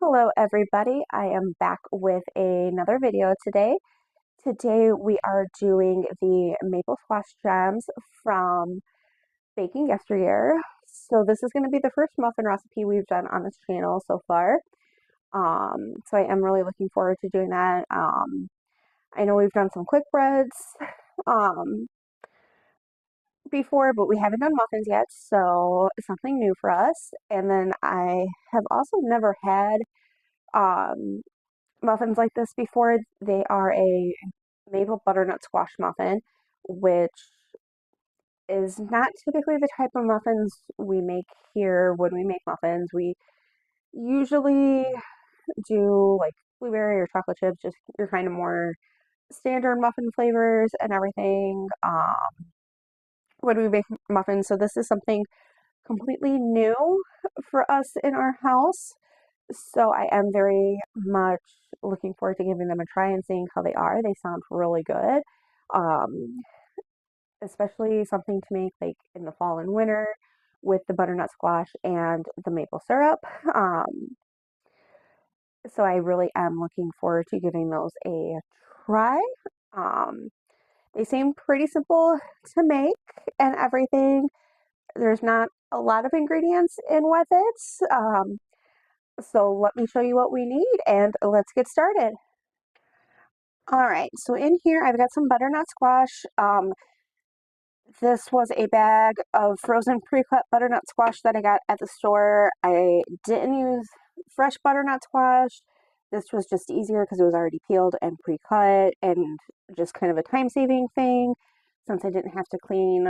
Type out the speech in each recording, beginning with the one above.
Hello everybody, I am back with another video today. Today we are doing the maple squash gems from Baking Yesteryear. So this is going to be the first muffin recipe we've done on this channel so far. So I am really looking forward to doing that. I know we've done some quick breads um, before, but we haven't done muffins yet, so it's something new for us. And then I have also never had um, muffins like this before. They are a maple butternut squash muffin, which is not typically the type of muffins we make here when we make muffins. We usually do like blueberry or chocolate chips, just your kind of more standard muffin flavors and everything when we make muffins. So this is something completely new for us in our house. So I am very much looking forward to giving them a try and seeing how they are. They sound really good. Um, Especially something to make like in the fall and winter with the butternut squash and the maple syrup. So I really am looking forward to giving those a try. Um, they seem pretty simple to make and everything. There's not a lot of ingredients in with it. So let me show you what we need and let's get started. All right, so in here I've got some butternut squash. This was a bag of frozen pre-cut butternut squash that I got at the store. I didn't use fresh butternut squash. This was just easier because it was already peeled and pre-cut and just kind of a time-saving thing since I didn't have to clean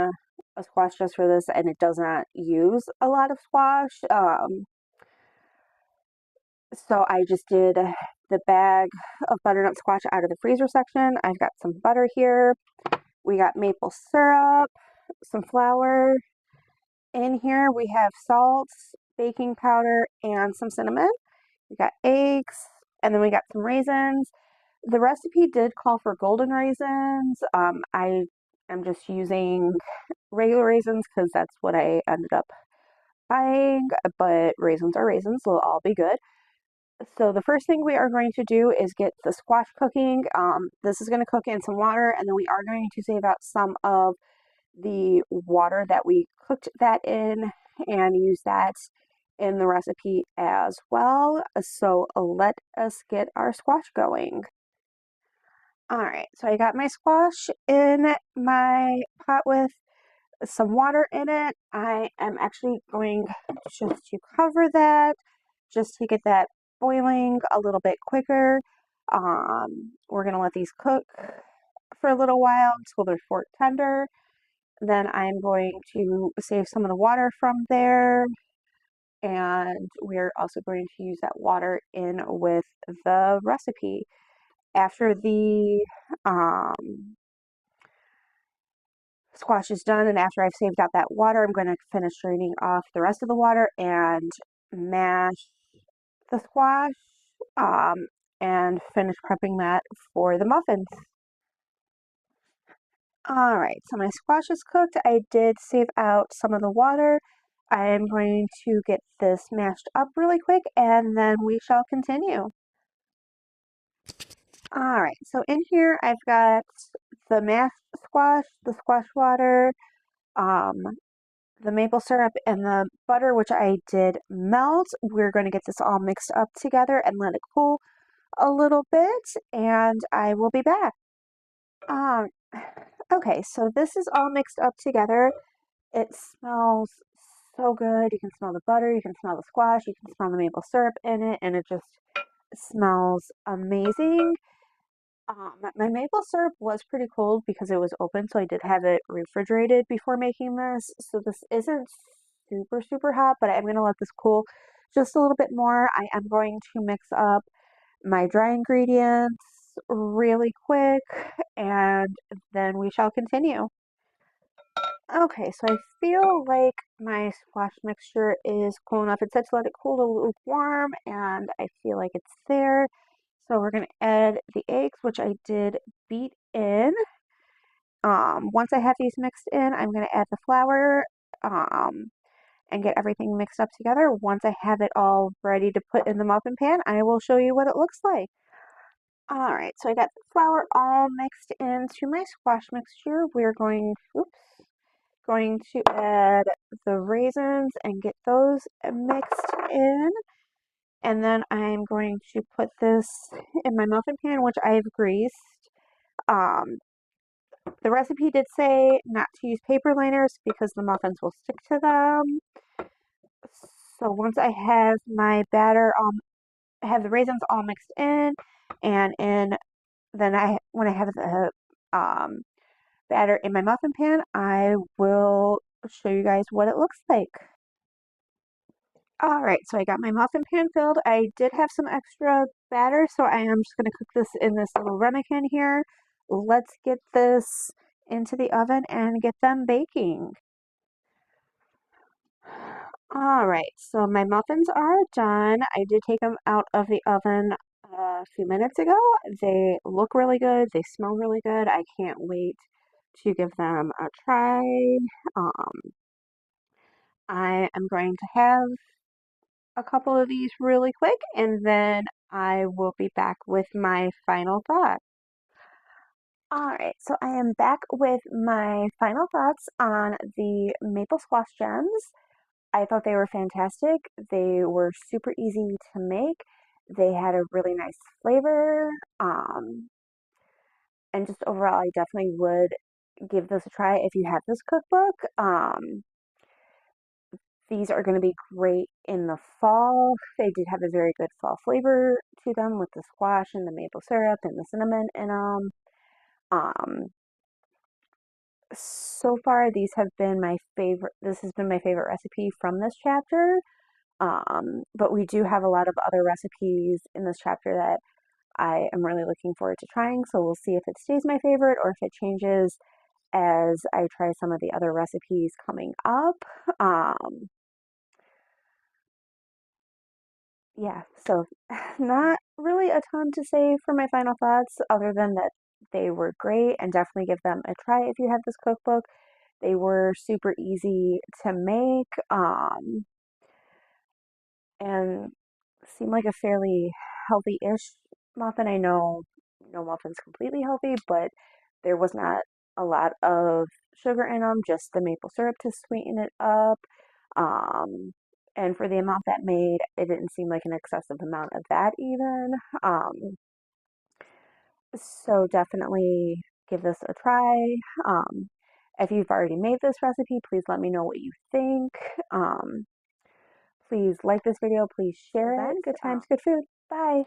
a squash just for this, and it does not use a lot of squash. So I just did the bag of butternut squash out of the freezer section. I've got some butter here. We got maple syrup, some flour. In here we have salt, baking powder, and some cinnamon. We got eggs, and then we got some raisins. The recipe did call for golden raisins. I am just using regular raisins because that's what I ended up buying, but raisins are raisins, so they'll all be good. So the first thing we are going to do is get the squash cooking. This is going to cook in some water, and then we are going to save out some of the water that we cooked that in and use that in the recipe as well. So let us get our squash going. All right, so I got my squash in my pot with some water in it. I am actually going just to cover that, just to get that boiling a little bit quicker. We're going to let these cook for a little while until they're fork tender. Then I'm going to save some of the water from there, and we're also going to use that water in with the recipe. After the squash is done and after I've saved out that water, I'm going to finish draining off the rest of the water and mash the squash um, and finish prepping that for the muffins. All right, so my squash is cooked. I did save out some of the water. I am going to get this mashed up really quick and then we shall continue. All right, so in here I've got the mashed squash, the squash water, um, the maple syrup, and the butter, which I did melt. We're going to get this all mixed up together and let it cool a little bit, and I will be back. Um, okay, so this is all mixed up together. It smells so good. You can smell the butter, you can smell the squash, you can smell the maple syrup in it, and it just smells amazing. My maple syrup was pretty cold because it was open, so I did have it refrigerated before making this. So this isn't super, super hot, but I'm going to let this cool just a little bit more. I am going to mix up my dry ingredients really quick, and then we shall continue. Okay, so I feel like my squash mixture is cool enough. It said to let it cool to lukewarm, and I feel like it's there. So we're going to add the eggs, which I did beat in. Once I have these mixed in, I'm going to add the flour. and get everything mixed up together. Once I have it all ready to put in the muffin pan, I will show you what it looks like. All right, so I got the flour all mixed into my squash mixture. We're going to add the raisins and get those mixed in. And then I'm going to put this in my muffin pan, which I've greased. The recipe did say not to use paper liners because the muffins will stick to them. So once I have my batter, I have the raisins all mixed in, and when I have the batter in my muffin pan, I will show you guys what it looks like. All right, so I got my muffin pan filled. I did have some extra batter, so I am just going to cook this in this little ramekin here. Let's get this into the oven and get them baking. All right, so my muffins are done. I did take them out of the oven a few minutes ago. They look really good. They smell really good. I can't wait to give them a try. Um, I am going to have a couple of these really quick, and then I will be back with my final thoughts. All right, so I am back with my final thoughts on the maple squash gems. I thought they were fantastic. They were super easy to make. They had a really nice flavor. And just overall, I definitely would give this a try if you have this cookbook. These are going to be great in the fall. They did have a very good fall flavor to them with the squash and the maple syrup and the cinnamon in them. So far, these have been my favorite. This has been my favorite recipe from this chapter. But we do have a lot of other recipes in this chapter that I am really looking forward to trying. So we'll see if it stays my favorite or if it changes as I try some of the other recipes coming up. Yeah, so not really a ton to say for my final thoughts other than that they were great and definitely give them a try if you have this cookbook. They were super easy to make and seem like a fairly healthy-ish muffin. I know no muffin's completely healthy, but there was not a lot of sugar in them, just the maple syrup to sweeten it up. And for the amount that made, it didn't seem like an excessive amount of that even. So definitely give this a try. If you've already made this recipe, please let me know what you think. Please like this video, please share it. Good times, good food. Bye.